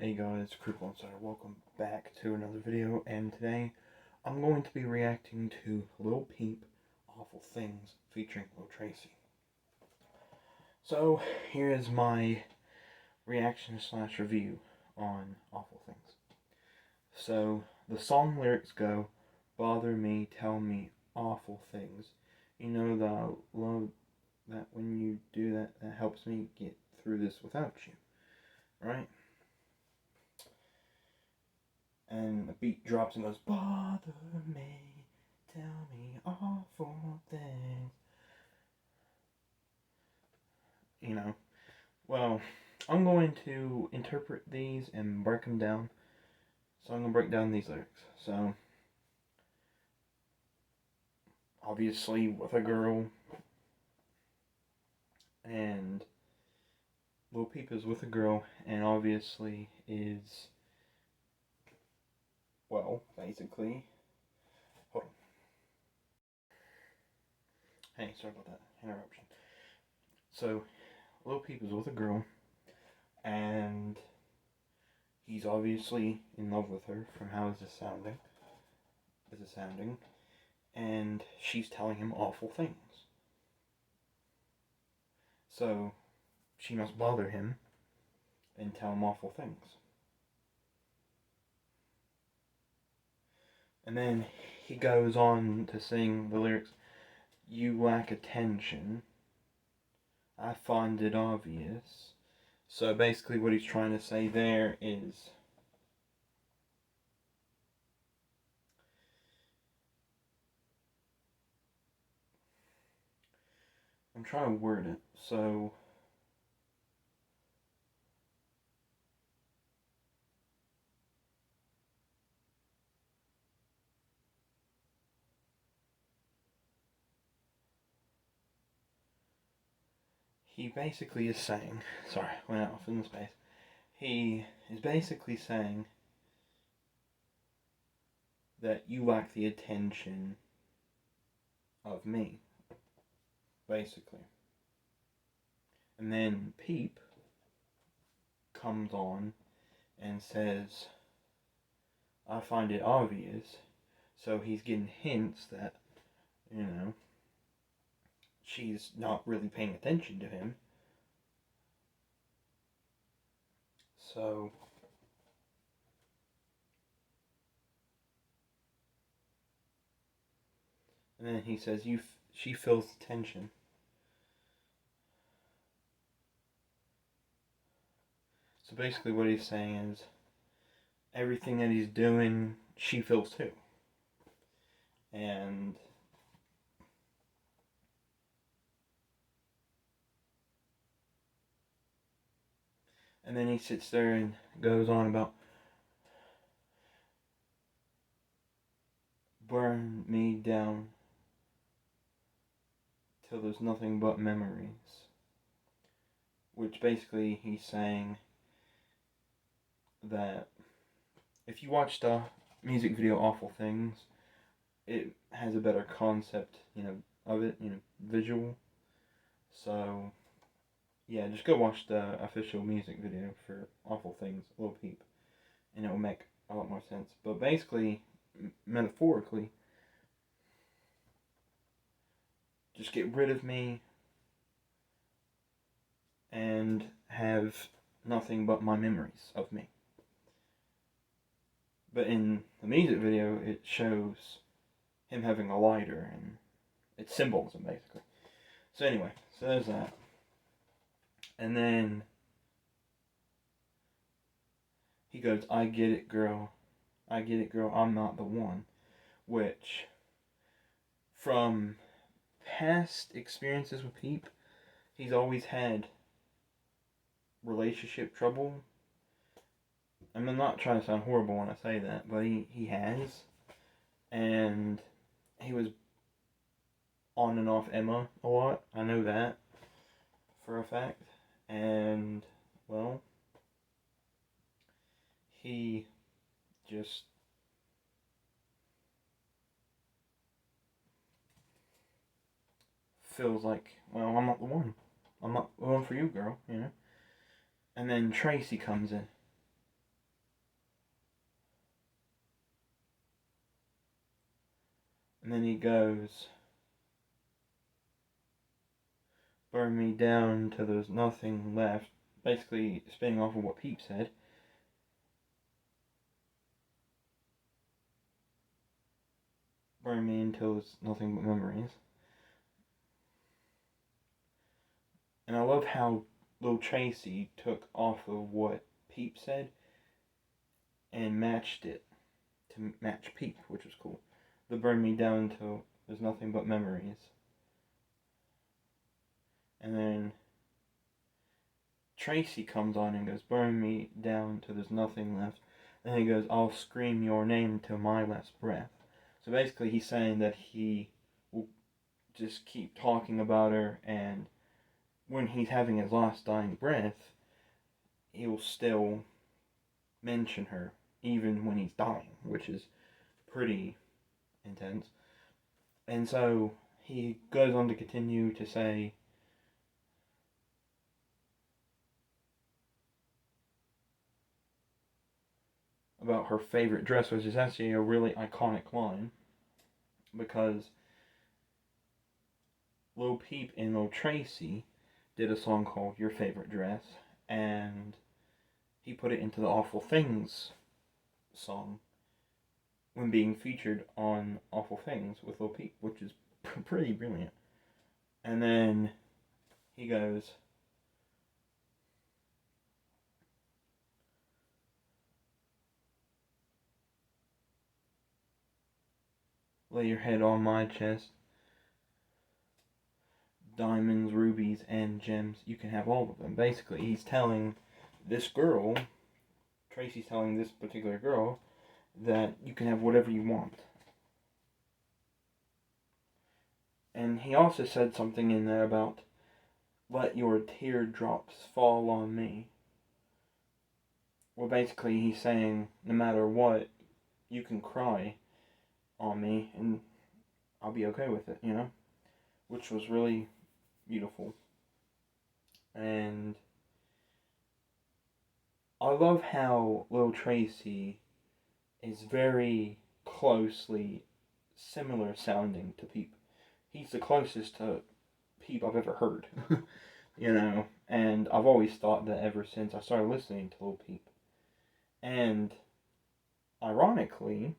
Hey guys, Cripple Insider. Welcome back to another video, and today I'm going to be reacting to Lil Peep, Awful Things, featuring Lil Tracy. So, here is my reaction / review on Awful Things. So, the song lyrics go, "Bother me, tell me awful things. You know that I love that when you do that, that helps me get through this without you." Right? And the beat drops and goes, "Bother me, tell me awful things." Well, I'm going to interpret these and break them down. So I'm going to break down these lyrics. So, obviously with a girl, and Lil Peep is with a girl, and obviously is, well, basically, hold on. Hey, sorry about that interruption. So, Lil Peep is with a girl, and he's obviously in love with her from how is it sounding, and she's telling him awful things. So, she must bother him and tell him awful things. And then he goes on to sing the lyrics, "You lack attention. I find it obvious." So basically what he's trying to say there is, I'm trying to word it, so he basically is saying, sorry, went off in the space. He is basically saying that you lack the attention of me, basically. And then Peep comes on and says, "I find it obvious." So he's getting hints that, she's not really paying attention to him. So, and then he says, she feels the tension. So basically what he's saying is, everything that he's doing, she feels too. And then he sits there and goes on about, "Burn me down till there's nothing but memories." Which basically he's saying that if you watch the music video Awful Things, it has a better concept, of it, visual. So, yeah, just go watch the official music video for Awful Things, Lil Peep, and it will make a lot more sense. But basically, metaphorically, just get rid of me and have nothing but my memories of me. But in the music video, it shows him having a lighter, and it's symbolism, basically. So anyway, so there's that. And then he goes, "I get it, girl. I get it, girl. I'm not the one." Which, from past experiences with Peep, he's always had relationship trouble. I'm not trying to sound horrible when I say that, but he has. And he was on and off Emma a lot. I know that for a fact. And, well, he just feels like, well, I'm not the one. I'm not the one for you, girl, And then Tracy comes in. And then he goes, burn me down till there's nothing left. Basically, spinning off of what Peep said. Burn me until there's nothing but memories. And I love how little Tracy took off of what Peep said and matched it to match Peep, which was cool. The burn me down till there's nothing but memories. And then Tracy comes on and goes, burn me down till there's nothing left. And he goes, I'll scream your name till my last breath. So basically he's saying that he will just keep talking about her, and when he's having his last dying breath, he'll still mention her, even when he's dying, which is pretty intense. And so he goes on to continue to say, about her favorite dress, which is actually a really iconic line, because Lil Peep and Lil Tracy did a song called Your Favorite Dress, and he put it into the Awful Things song when being featured on Awful Things with Lil Peep, which is pretty brilliant. And then he goes, lay your head on my chest, diamonds, rubies, and gems, you can have all of them. Basically, he's telling this girl, Tracy's telling this particular girl, that you can have whatever you want. And he also said something in there about, let your teardrops fall on me. Well, basically, he's saying, no matter what, you can cry on me, and I'll be okay with it, you know? Which was really beautiful. And I love how Lil Tracy is very closely similar sounding to Peep. He's the closest to Peep I've ever heard, you know? And I've always thought that ever since I started listening to Lil Peep. And ironically,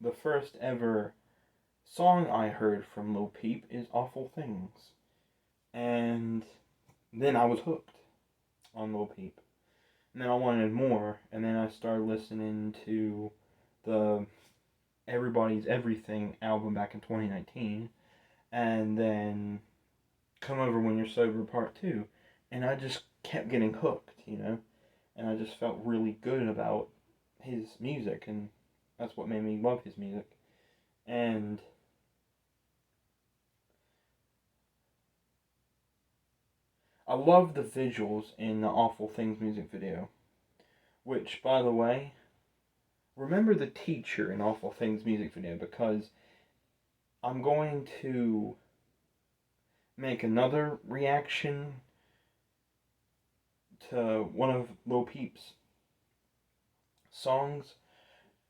the first ever song I heard from Lil Peep is Awful Things. And then I was hooked on Lil Peep. And then I wanted more, and then I started listening to the Everybody's Everything album back in 2019, and then Come Over When You're Sober Part 2, and I just kept getting hooked, you know? And I just felt really good about his music, and that's what made me love his music. And I love the visuals in the Awful Things music video, which, by the way, remember the teacher in Awful Things music video, because I'm going to make another reaction to one of Lil Peep's songs,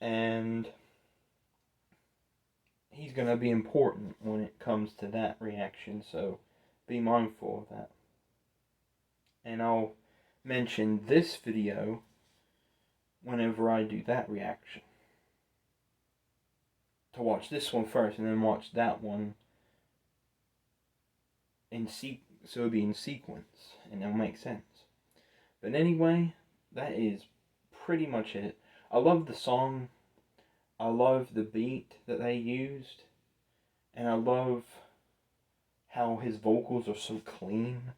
and he's going to be important when it comes to that reaction, so be mindful of that. And I'll mention this video whenever I do that reaction. To watch this one first and then watch that one so it'll be in sequence and it'll make sense. But anyway, that is pretty much it. I love the song. I love the beat that they used. And I love how his vocals are so clean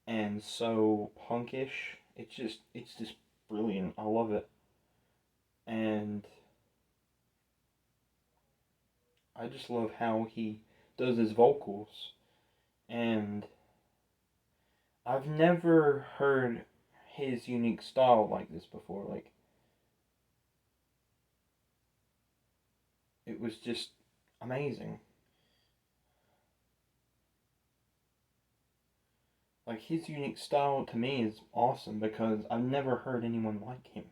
and so punkish. It's just brilliant. I love it. And I just love how he does his vocals. And I've never heard his unique style like this before. Like, it was just amazing. Like, his unique style to me is awesome because I've never heard anyone like him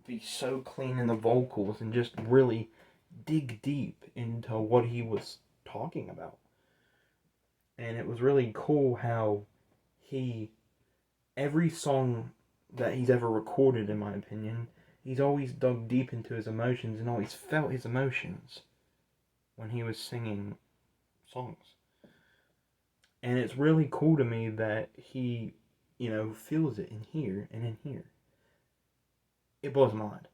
be so clean in the vocals and just really dig deep into what he was talking about. And it was really cool how he, every song that he's ever recorded, in my opinion, he's always dug deep into his emotions and always felt his emotions when he was singing songs. And it's really cool to me that he, feels it in here and in here. It blows my mind.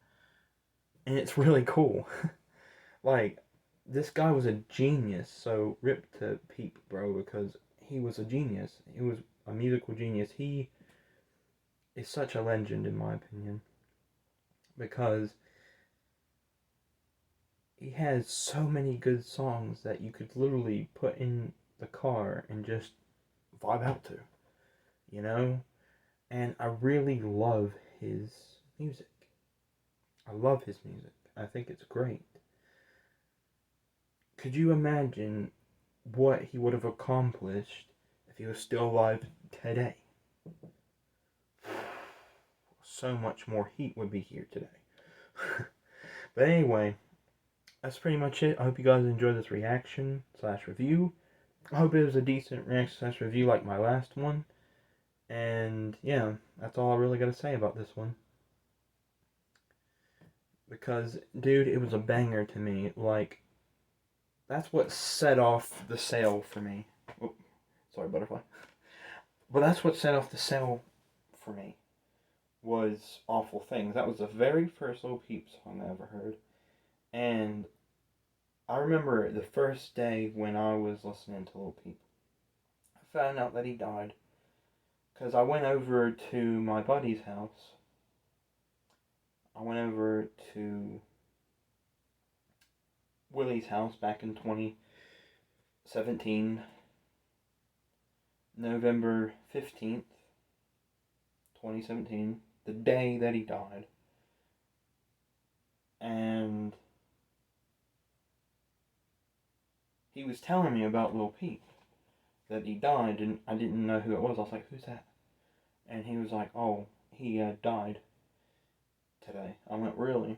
And it's really cool. Like, this guy was a genius, so rip to Peep, bro, because he was a genius. He was a musical genius. He is such a legend, in my opinion, because he has so many good songs that you could literally put in the car and just vibe out to, you know? And I really love his music. I love his music. I think it's great. Could you imagine what he would have accomplished if he was still alive today? So much more heat would be here today. But anyway, that's pretty much it. I hope you guys enjoyed this reaction / review. I hope it was a decent reaction / review like my last one. And yeah, that's all I really got to say about this one. Because, dude, it was a banger to me. Like, that's what set off the sale for me. Oh, sorry, butterfly. But that's what set off the sale for me. Was Awful Things. That was the very first Lil Peep song I ever heard. And I remember the first day when I was listening to Lil Peep. I found out that he died. Because I went over to my buddy's house. I went over to Willie's house back in 2017. November 15th, 2017. The day that he died. And he was telling me about Lil Peep, that he died, and I didn't know who it was. I was like, who's that? And he was like, oh, he died today. I went, really?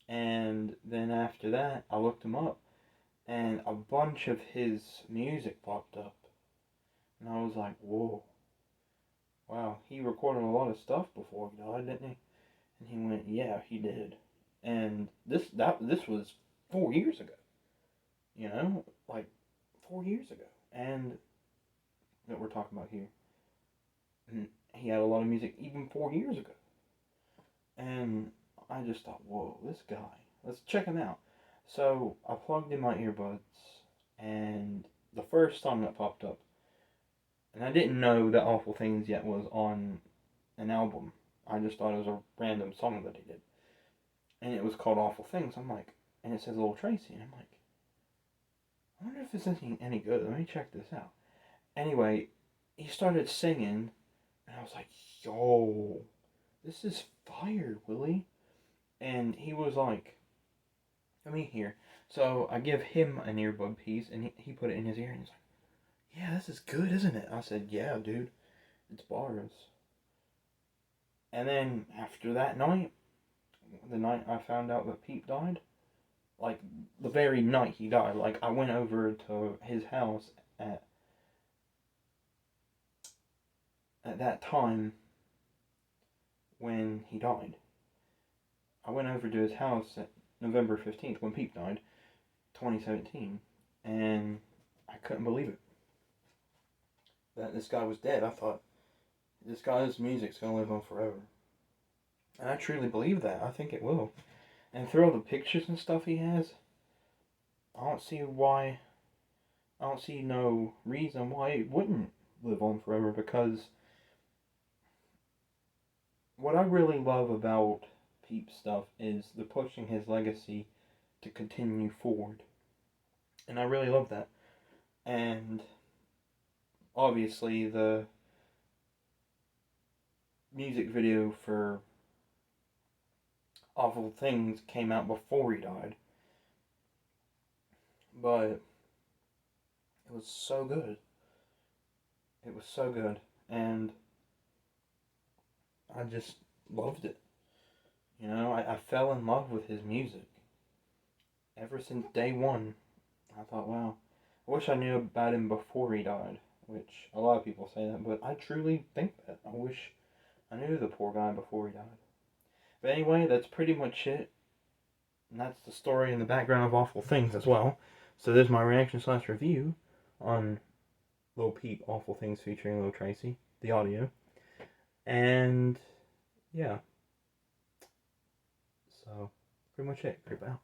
And then after that, I looked him up, and a bunch of his music popped up. And I was like, whoa. Wow, he recorded a lot of stuff before he died, didn't he? And he went, yeah, he did. And this was 4 years ago. You know? Like, 4 years ago. And that we're talking about here. And he had a lot of music even 4 years ago. And I just thought, whoa, this guy. Let's check him out. So I plugged in my earbuds, and the first song that popped up, and I didn't know that Awful Things yet was on an album. I just thought it was a random song that he did. And it was called Awful Things. I'm like, and it says Little Tracy. And I'm like, I wonder if this is any good. Let me check this out. Anyway, he started singing, and I was like, yo, this is fire, Willie. And he was like, let me hear. So I give him an earbud piece, and he put it in his ear, and he's like, yeah, this is good, isn't it? I said, yeah, dude, it's bars. And then after that night, the night I found out that Peep died, like the very night he died, like I went over to his house at that time when he died. I went over to his house at November 15th when Peep died, 2017, and I couldn't believe it. That this guy was dead. I thought, this guy's music's gonna live on forever. And I truly believe that. I think it will. And through all the pictures and stuff he has, I don't see no reason why it wouldn't live on forever, because what I really love about Peep stuff is the pushing his legacy to continue forward. And I really love that. And obviously the music video for Awful Things came out before he died. But it was so good. It was so good. And I just loved it. You know, I fell in love with his music. ever since day one. I thought, wow, I wish I knew about him before he died, which a lot of people say that, but I truly think that. I wish I knew the poor guy before he died. But anyway, that's pretty much it. And that's the story and the background of Awful Things as well. So there's my reaction slash review on Lil Peep Awful Things featuring Lil Tracy, the audio. And yeah. So pretty much it. Creep out.